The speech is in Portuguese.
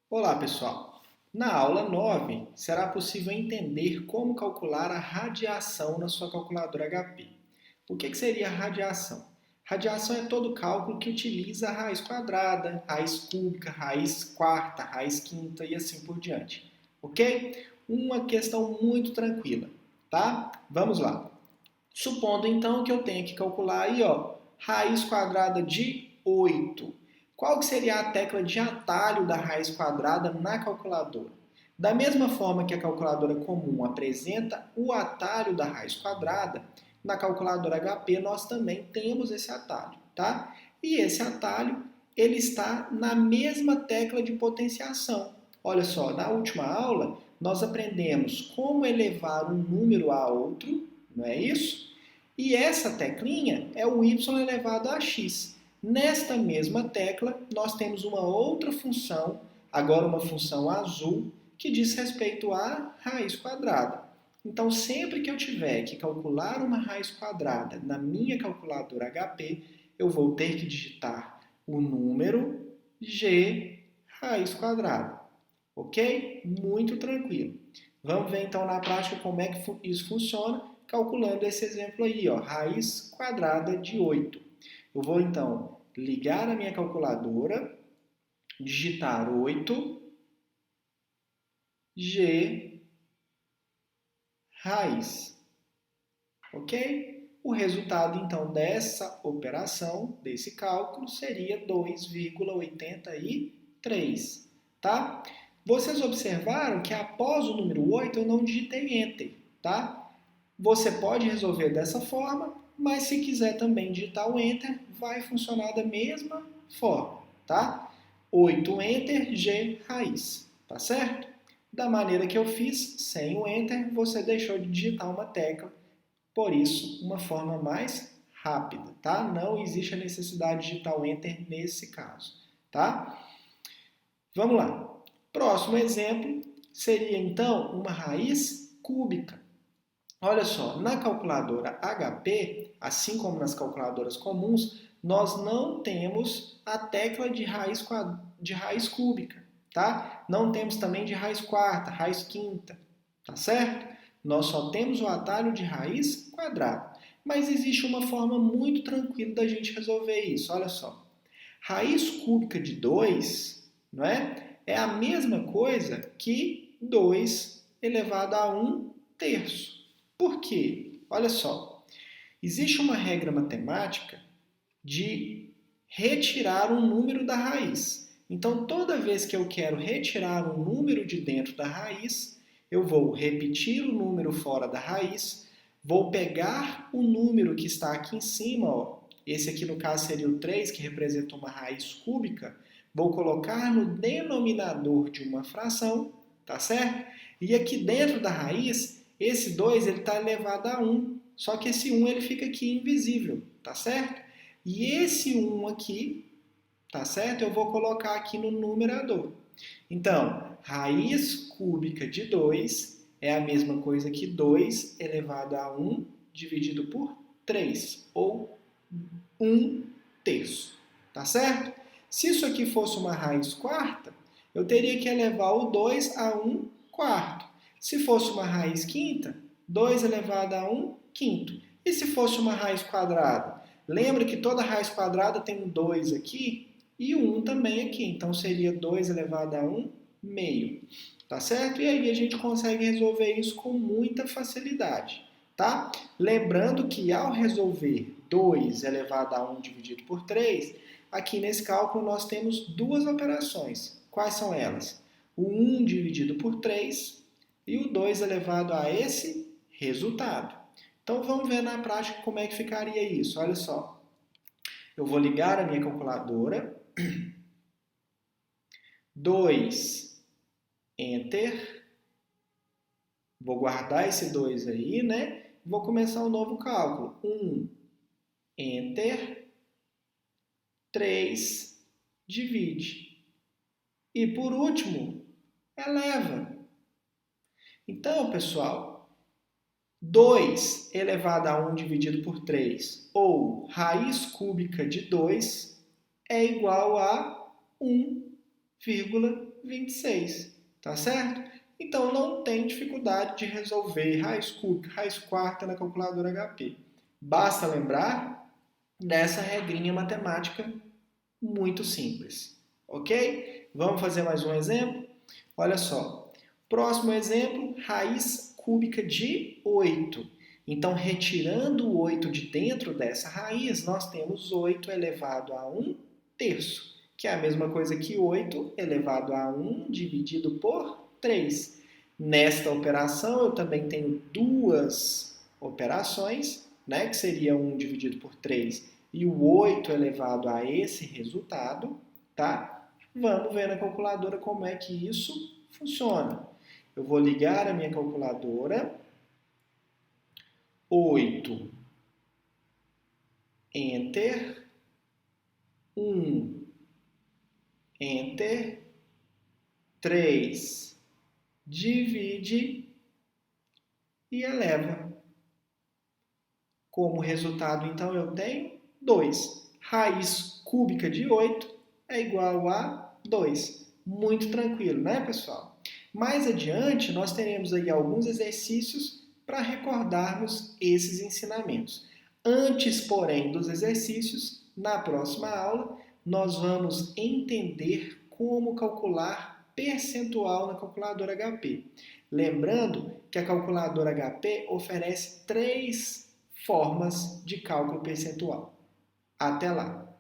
Olá, pessoal! Na aula 9, será possível entender como calcular a radiação na sua calculadora HP. O que seria a radiação? Radiação é todo cálculo que utiliza a raiz quadrada, raiz cúbica, raiz quarta, raiz quinta e assim por diante. Ok? Uma questão muito tranquila, tá? Vamos lá. Supondo então que eu tenha que calcular aí, ó, raiz quadrada de 8. Qual que seria a tecla de atalho da raiz quadrada na calculadora? Da mesma forma que a calculadora comum apresenta o atalho da raiz quadrada, na calculadora HP nós também temos esse atalho, tá? E esse atalho, ele está na mesma tecla de potenciação. Olha só, na última aula nós aprendemos como elevar um número a outro, não é isso? E essa teclinha é o y elevado a x. Nesta mesma tecla, nós temos uma outra função, agora uma função azul, que diz respeito à raiz quadrada. Então, sempre que eu tiver que calcular uma raiz quadrada na minha calculadora HP, eu vou ter que digitar o número g raiz quadrada. Ok? Muito tranquilo. Vamos ver então na prática como é que isso funciona, calculando esse exemplo aí, ó, raiz quadrada de 8. Eu vou então ligar a minha calculadora, digitar 8g raiz. Ok? O resultado então dessa operação, desse cálculo, seria 2,83, tá? Vocês observaram que após o número 8 eu não digitei Enter, tá? Você pode resolver dessa forma, mas se quiser também digitar o Enter, vai funcionar da mesma forma, tá? 8 Enter, G raiz, tá certo? Da maneira que eu fiz, sem o Enter, você deixou de digitar uma tecla, por isso, uma forma mais rápida, tá? Não existe a necessidade de digitar o Enter nesse caso, tá? Vamos lá. Próximo exemplo seria, então, uma raiz cúbica. Olha só, na calculadora HP, assim como nas calculadoras comuns, nós não temos a tecla de raiz cúbica, tá? Não temos também de raiz quarta, raiz quinta, tá certo? Nós só temos o atalho de raiz quadrada. Mas existe uma forma muito tranquila da gente resolver isso, olha só. Raiz cúbica de 2, não é? É a mesma coisa que 2 elevado a 1/3. Por quê? Olha só, existe uma regra matemática de retirar um número da raiz. Então, toda vez que eu quero retirar um número de dentro da raiz, eu vou repetir o número fora da raiz, vou pegar o número que está aqui em cima, ó, esse aqui no caso seria o 3, que representa uma raiz cúbica, vou colocar no denominador de uma fração, tá certo? E aqui dentro da raiz, esse 2 ele está elevado a 1, só que esse 1 ele fica aqui invisível, tá certo? E esse 1 aqui, tá certo? Eu vou colocar aqui no numerador. Então, raiz cúbica de 2 é a mesma coisa que 2 elevado a 1 dividido por 3, ou 1/3, tá certo? Se isso aqui fosse uma raiz quarta, eu teria que elevar o 2 a 1/4. Se fosse uma raiz quinta, 2 elevado a 1/5. E se fosse uma raiz quadrada? Lembra que toda raiz quadrada tem um 2 aqui e o 1 também aqui. Então, seria 2 elevado a 1/2. Tá certo? E aí a gente consegue resolver isso com muita facilidade. Tá? Lembrando que ao resolver 2 elevado a 1 dividido por 3, aqui nesse cálculo nós temos duas operações. Quais são elas? O 1 dividido por 3 e o 2 elevado a esse resultado. Então vamos ver na prática como é que ficaria isso. Olha só. Eu vou ligar a minha calculadora. 2, Enter. Vou guardar esse 2 aí, né? Vou começar um novo cálculo. 1, Enter. 3, divide. E por último, eleva. Então, pessoal, 2 elevado a 1 dividido por 3, ou raiz cúbica de 2, é igual a 1,25. 26, tá certo? Então, não tem dificuldade de resolver raiz cúbica, raiz quarta na calculadora HP. Basta lembrar dessa regrinha matemática muito simples, ok? Vamos fazer mais um exemplo? Olha só. Próximo exemplo, raiz cúbica de 8. Então, retirando o 8 de dentro dessa raiz, nós temos 8 elevado a 1 terço, que é a mesma coisa que 8 elevado a 1 dividido por 3. Nesta operação, eu também tenho duas operações, né, que seria 1 dividido por 3 e o 8 elevado a esse resultado, tá? Vamos ver na calculadora como é que isso funciona. Eu vou ligar a minha calculadora. 8, Enter, 1, Enter, 3, divide e eleva. Como resultado, então, eu tenho 2. Raiz cúbica de 8 é igual a 2. Muito tranquilo, né, pessoal? Mais adiante, nós teremos aí alguns exercícios para recordarmos esses ensinamentos. Antes, porém, dos exercícios, na próxima aula, nós vamos entender como calcular percentual na calculadora HP. Lembrando que a calculadora HP oferece 3 formas de cálculo percentual. Até lá!